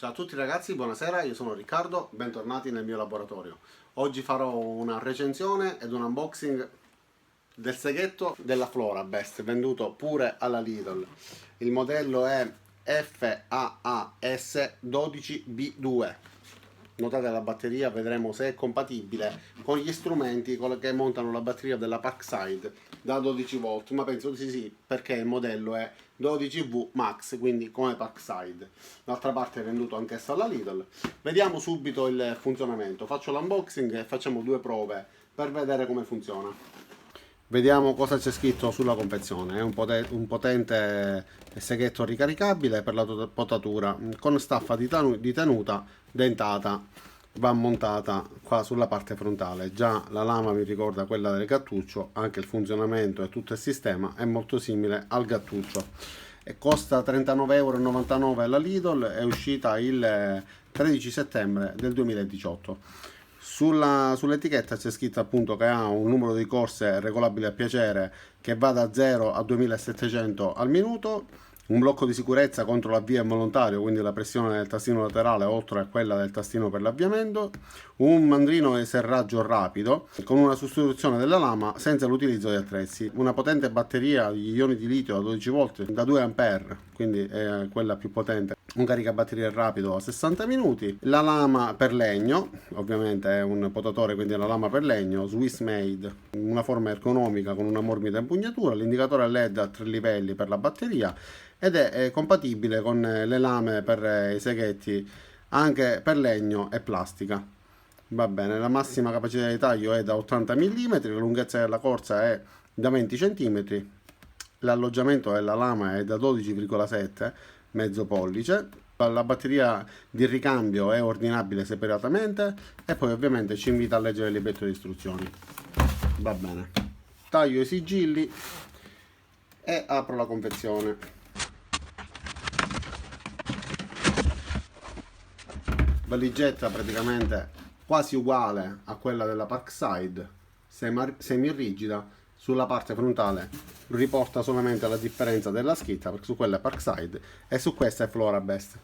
Ciao a tutti ragazzi, buonasera, io sono Riccardo, bentornati nel mio laboratorio. Oggi farò una recensione ed un unboxing del seghetto della Florabest, venduto pure alla Lidl. Il modello è FAAS12B2. Notate la batteria, vedremo se è compatibile con gli strumenti che montano la batteria della Parkside da 12 volt, ma penso di sì, perché il modello è 12V Max, quindi come Parkside. D'altra parte è venduto anch'esso alla Lidl. Vediamo subito il funzionamento, faccio l'unboxing e facciamo due prove per vedere come funziona. Vediamo cosa c'è scritto sulla confezione. È un potente seghetto ricaricabile per la potatura con staffa di tenuta dentata. Va montata qua sulla parte frontale. Già la lama mi ricorda quella del gattuccio, anche il funzionamento e tutto il sistema è molto simile al gattuccio. E costa 39,99 € alla Lidl, è uscita il 13 settembre del 2018. Sull'etichetta c'è scritto appunto che ha un numero di corse regolabile a piacere che va da 0 a 2700 al minuto, un blocco di sicurezza contro l'avvio involontario, quindi la pressione del tastino laterale oltre a quella del tastino per l'avviamento, un mandrino di serraggio rapido con una sostituzione della lama senza l'utilizzo di attrezzi, una potente batteria di ioni di litio da 12 volt da 2 ampere, quindi è quella più potente, un caricabatterie rapido a 60 minuti, la lama per legno, ovviamente è un potatore, quindi è la lama per legno Swiss made, una forma ergonomica con una morbida impugnatura, l'indicatore LED a 3 livelli per la batteria ed è compatibile con le lame per i seghetti anche per legno e plastica. Va bene, la massima capacità di taglio è da 80 mm, la lunghezza della corsa è da 20 cm, l'alloggiamento della lama è da 12,7 mezzo pollice, la batteria di ricambio è ordinabile separatamente e poi ovviamente ci invita a leggere il libretto di istruzioni. Va bene, taglio i sigilli e apro la confezione. Valigetta praticamente quasi uguale a quella della Parkside, semi rigida. Sulla parte frontale riporta solamente la differenza della scritta, perché su quella è Parkside e su questa è Florabest.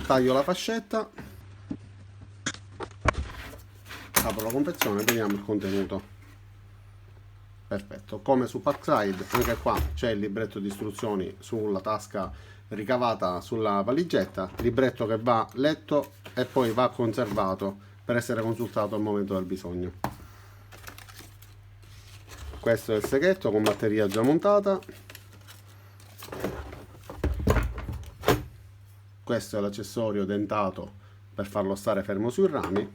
Taglio la fascetta, apro la confezione e vediamo il contenuto. Perfetto, come su Parkside anche qua c'è il libretto di istruzioni sulla tasca ricavata sulla valigetta, libretto che va letto e poi va conservato per essere consultato al momento del bisogno. Questo è il seghetto con batteria già montata, questo è l'accessorio dentato per farlo stare fermo sui rami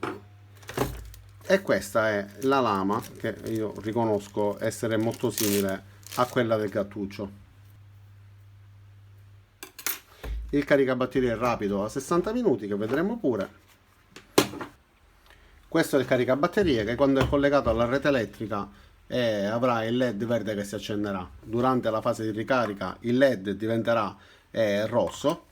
e questa è la lama che io riconosco essere molto simile a quella del gattuccio. Il caricabatterie rapido a 60 minuti che vedremo pure. Questo è il caricabatterie che quando è collegato alla rete elettrica avrà il LED verde che si accenderà. Durante la fase di ricarica il LED diventerà rosso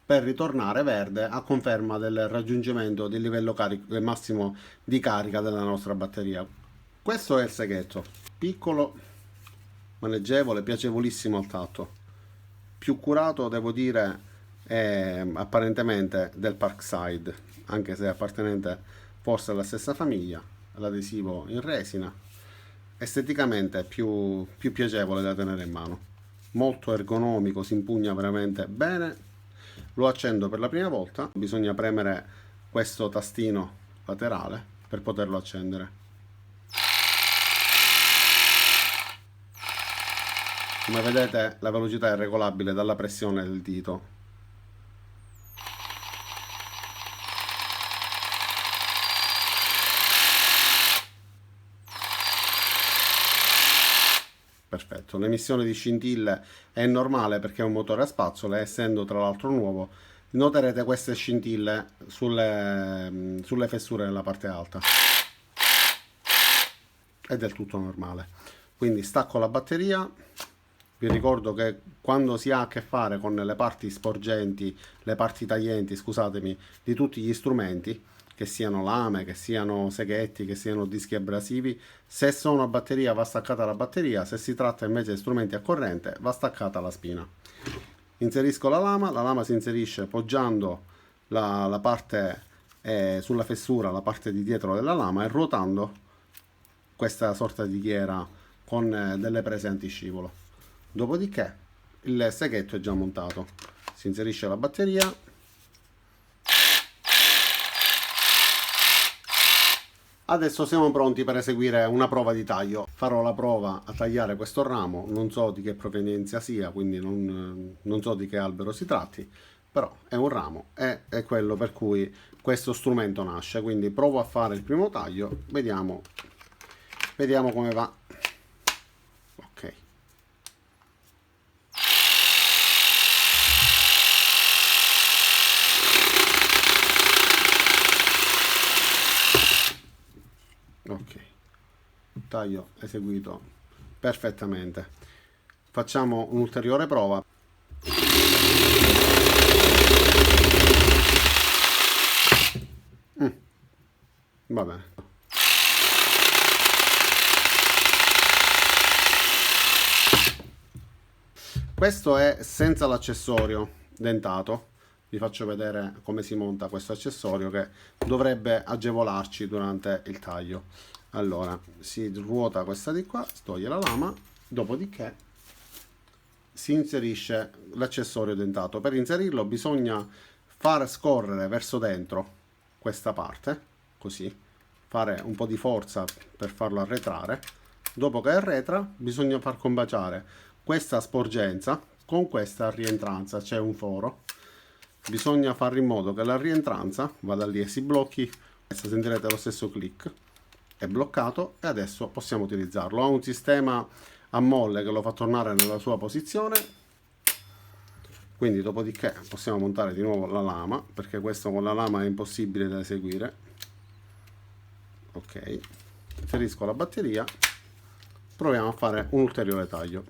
per ritornare verde a conferma del raggiungimento del livello massimo di carica della nostra batteria. Questo è il seghetto, piccolo, maneggevole, piacevolissimo al tatto. Più curato devo dire è apparentemente del Parkside, anche se è appartenente forse alla stessa famiglia, l'adesivo in resina, esteticamente più piacevole da tenere in mano, molto ergonomico, si impugna veramente bene. Lo accendo per la prima volta, bisogna premere questo tastino laterale per poterlo accendere. Come vedete la velocità è regolabile dalla pressione del dito. Perfetto, l'emissione di scintille è normale perché è un motore a spazzole, essendo tra l'altro nuovo, noterete queste scintille sulle fessure nella parte alta. È del tutto normale. Quindi stacco la batteria. Vi ricordo che quando si ha a che fare con le parti sporgenti, le parti taglienti, scusatemi, di tutti gli strumenti, che siano lame, che siano seghetti, che siano dischi abrasivi, se sono a batteria va staccata la batteria, se si tratta invece di strumenti a corrente va staccata la spina. Inserisco la lama si inserisce poggiando la parte sulla fessura, la parte di dietro della lama, e ruotando questa sorta di ghiera con delle prese antiscivolo. Dopodiché il seghetto è già montato, si inserisce la batteria. Adesso siamo pronti per eseguire una prova di taglio. Farò la prova a tagliare questo ramo, non so di che provenienza sia, quindi non so di che albero si tratti, però è un ramo e è quello per cui questo strumento nasce. Quindi provo a fare il primo taglio, vediamo come va. Ok. Ok, taglio eseguito perfettamente. Facciamo un'ulteriore prova. Va bene. Questo è senza l'accessorio dentato. Vi faccio vedere come si monta questo accessorio che dovrebbe agevolarci durante il taglio. Allora, si ruota questa di qua, si toglie la lama, dopodiché si inserisce l'accessorio dentato. Per inserirlo bisogna far scorrere verso dentro questa parte, così, fare un po' di forza per farlo arretrare. Dopo che arretra bisogna far combaciare questa sporgenza con questa rientranza, c'è un foro, bisogna fare in modo che la rientranza vada lì e si blocchi. Adesso sentirete lo stesso click, è bloccato e adesso possiamo utilizzarlo. Ha un sistema a molle che lo fa tornare nella sua posizione, quindi dopodiché possiamo montare di nuovo la lama, perché questo con la lama è impossibile da eseguire. Ok, inserisco la batteria, proviamo a fare un ulteriore taglio.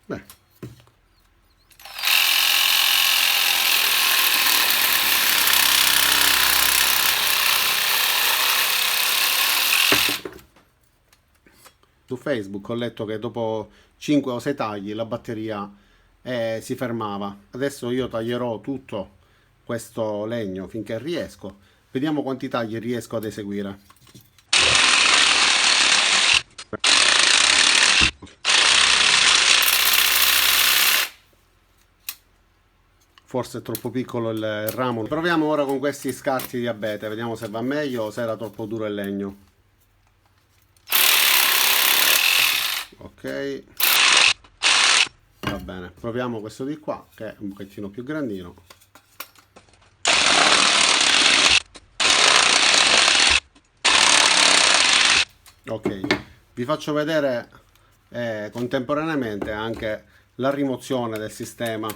Beh. Su Facebook ho letto che dopo 5 o 6 tagli la batteria si fermava. Adesso io taglierò tutto questo legno finché riesco. Vediamo quanti tagli riesco ad eseguire. Forse è troppo piccolo il ramo. Proviamo ora con questi scarti di abete, vediamo se va meglio o se era troppo duro il legno. Ok, va bene, proviamo questo di qua che è un pochettino più grandino. Ok, vi faccio vedere contemporaneamente anche la rimozione del sistema.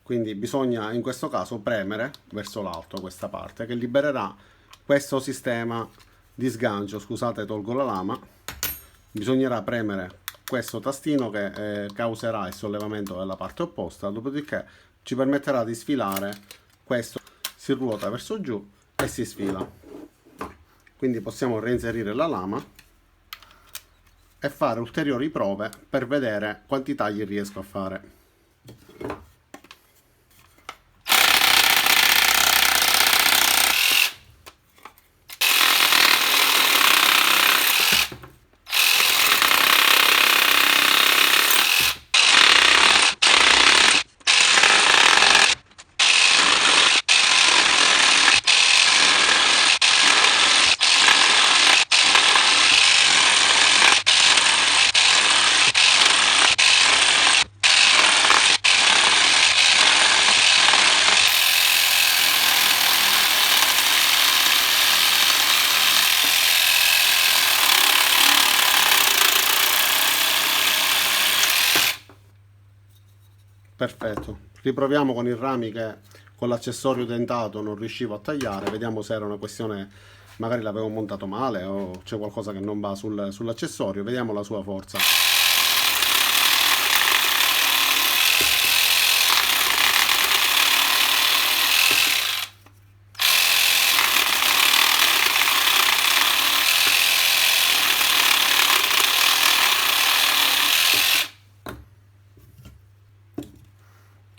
Quindi bisogna in questo caso premere verso l'alto questa parte che libererà questo sistema di sgancio. Scusate, tolgo la lama. Bisognerà premere questo tastino che causerà il sollevamento della parte opposta, dopodiché ci permetterà di sfilare questo. Si ruota verso giù e si sfila. Quindi possiamo reinserire la lama e fare ulteriori prove per vedere quanti tagli riesco a fare. Perfetto, riproviamo con i rami che con l'accessorio dentato non riuscivo a tagliare, vediamo se era una questione, magari l'avevo montato male o c'è qualcosa che non va sull'accessorio, vediamo la sua forza.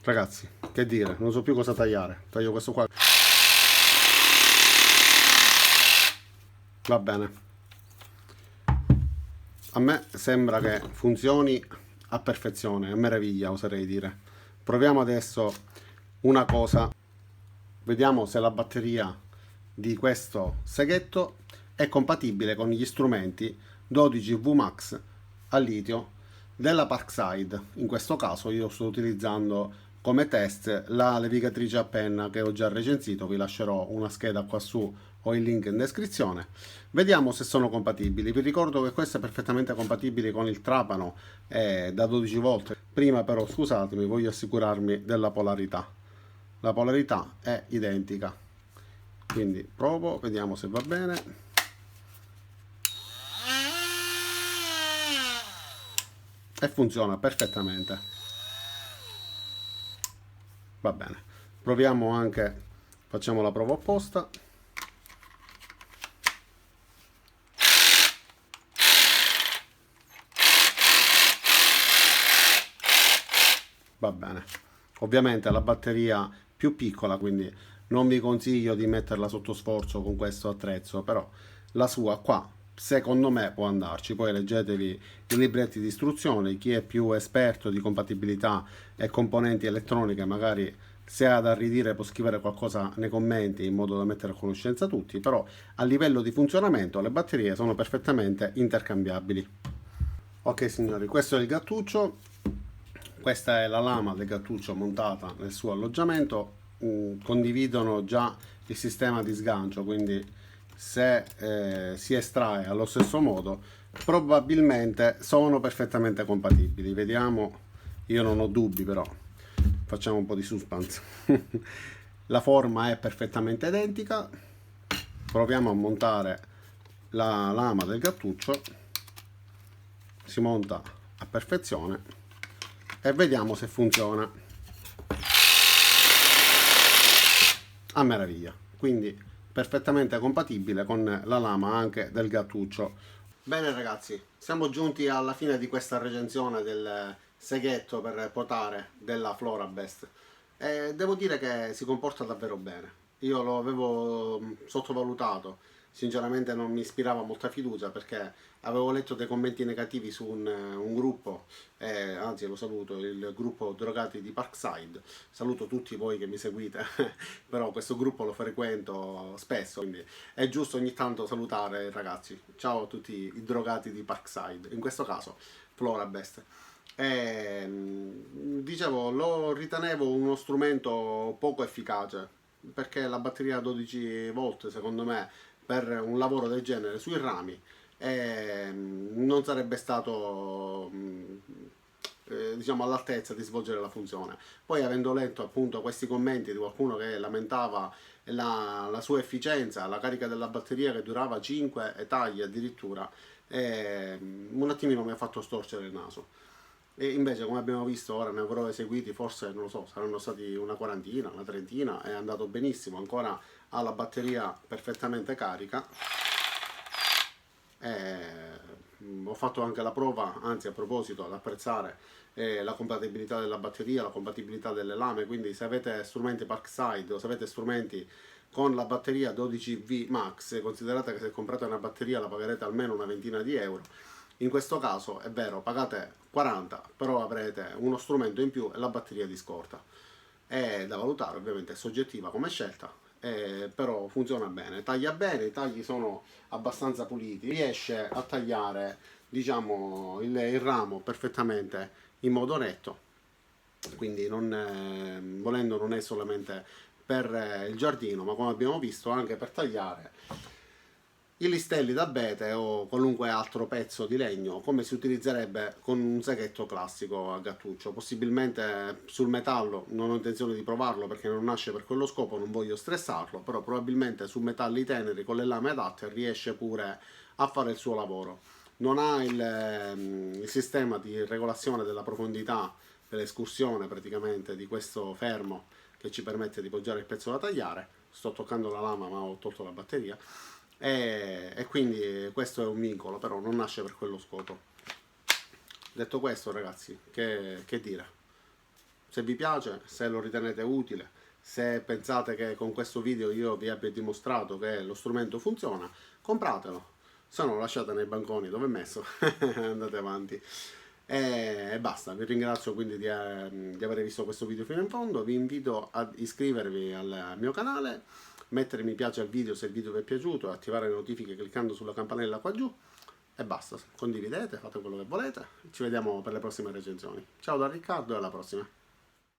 Ragazzi, che dire, non so più cosa tagliare. Taglio questo qua. Va bene. A me sembra che funzioni a perfezione, a meraviglia, oserei dire. Proviamo adesso una cosa. Vediamo se la batteria di questo seghetto è compatibile con gli strumenti 12 VMAX a litio della Parkside. In questo caso io sto utilizzando come test la levigatrice a penna che ho già recensito, vi lascerò una scheda qua su o il link in descrizione. Vediamo se sono compatibili. Vi ricordo che questo è perfettamente compatibile con il trapano da 12 volt. Prima però, scusatemi, voglio assicurarmi della polarità. La polarità è identica. Quindi provo, vediamo se va bene. E funziona perfettamente. Va bene. Proviamo anche, facciamo la prova opposta. Va bene. Ovviamente la batteria più piccola, quindi non vi consiglio di metterla sotto sforzo con questo attrezzo, però la sua qua secondo me può andarci. Poi leggetevi i libretti di istruzione, chi è più esperto di compatibilità e componenti elettroniche magari se ha da ridire può scrivere qualcosa nei commenti in modo da mettere a conoscenza tutti, però a livello di funzionamento le batterie sono perfettamente intercambiabili. Ok signori, questo è il gattuccio. Questa è la lama del gattuccio montata nel suo alloggiamento. Condividono già il sistema di sgancio, quindi se si estrae allo stesso modo probabilmente sono perfettamente compatibili. Vediamo, io non ho dubbi, però facciamo un po' di suspense. La forma è perfettamente identica. Proviamo a montare la lama del gattuccio. Si monta a perfezione e vediamo se funziona a meraviglia. Quindi perfettamente compatibile con la lama anche del gattuccio. Bene ragazzi, siamo giunti alla fine di questa recensione del seghetto per potare della Florabest e devo dire che si comporta davvero bene. Io lo avevo sottovalutato, sinceramente non mi ispirava molta fiducia perché avevo letto dei commenti negativi su un gruppo, anzi lo saluto, il gruppo Drogati di Parkside. Saluto tutti voi che mi seguite, però questo gruppo lo frequento spesso, quindi è giusto ogni tanto salutare ragazzi. Ciao a tutti i drogati di Parkside, in questo caso Florabest. Dicevo, lo ritenevo uno strumento poco efficace perché la batteria a 12 volt secondo me per un lavoro del genere sui rami non sarebbe stato diciamo all'altezza di svolgere la funzione. Poi avendo letto appunto questi commenti di qualcuno che lamentava la sua efficienza, la carica della batteria che durava 5 tagli addirittura, un attimino mi ha fatto storcere il naso. E invece come abbiamo visto ora ne avrò eseguiti forse non lo so, saranno stati una quarantina, una trentina, è andato benissimo, ancora ha la batteria perfettamente carica. Ho fatto anche la prova, anzi a proposito, ad apprezzare la compatibilità della batteria, la compatibilità delle lame, quindi se avete strumenti Parkside o se avete strumenti con la batteria 12V Max, considerate che se comprate una batteria la pagherete almeno una ventina di euro. In questo caso è vero, pagate 40, però avrete uno strumento in più e la batteria di scorta. È da valutare, ovviamente è soggettiva come scelta, però funziona bene, i tagli sono abbastanza puliti, riesce a tagliare diciamo il ramo perfettamente in modo netto, quindi non, volendo non è solamente per il giardino, ma come abbiamo visto anche per tagliare i listelli d'abete o qualunque altro pezzo di legno, come si utilizzerebbe con un seghetto classico a gattuccio. Possibilmente sul metallo non ho intenzione di provarlo perché non nasce per quello scopo, non voglio stressarlo, però probabilmente su metalli teneri con le lame adatte riesce pure a fare il suo lavoro. Non ha il sistema di regolazione della profondità per escursione praticamente di questo fermo che ci permette di poggiare il pezzo da tagliare. Sto toccando la lama ma ho tolto la batteria e quindi questo è un vincolo, però non nasce per quello scopo. Detto questo ragazzi, che dire? Se vi piace, se lo ritenete utile, se pensate che con questo video io vi abbia dimostrato che lo strumento funziona, compratelo. Se no lasciate nei banconi dove è messo, andate avanti. E basta, vi ringrazio quindi di aver visto questo video fino in fondo, vi invito ad iscrivervi al mio canale, mettere mi piace al video se il video vi è piaciuto, attivare le notifiche cliccando sulla campanella qua giù e basta, condividete, fate quello che volete, ci vediamo per le prossime recensioni. Ciao da Riccardo e alla prossima.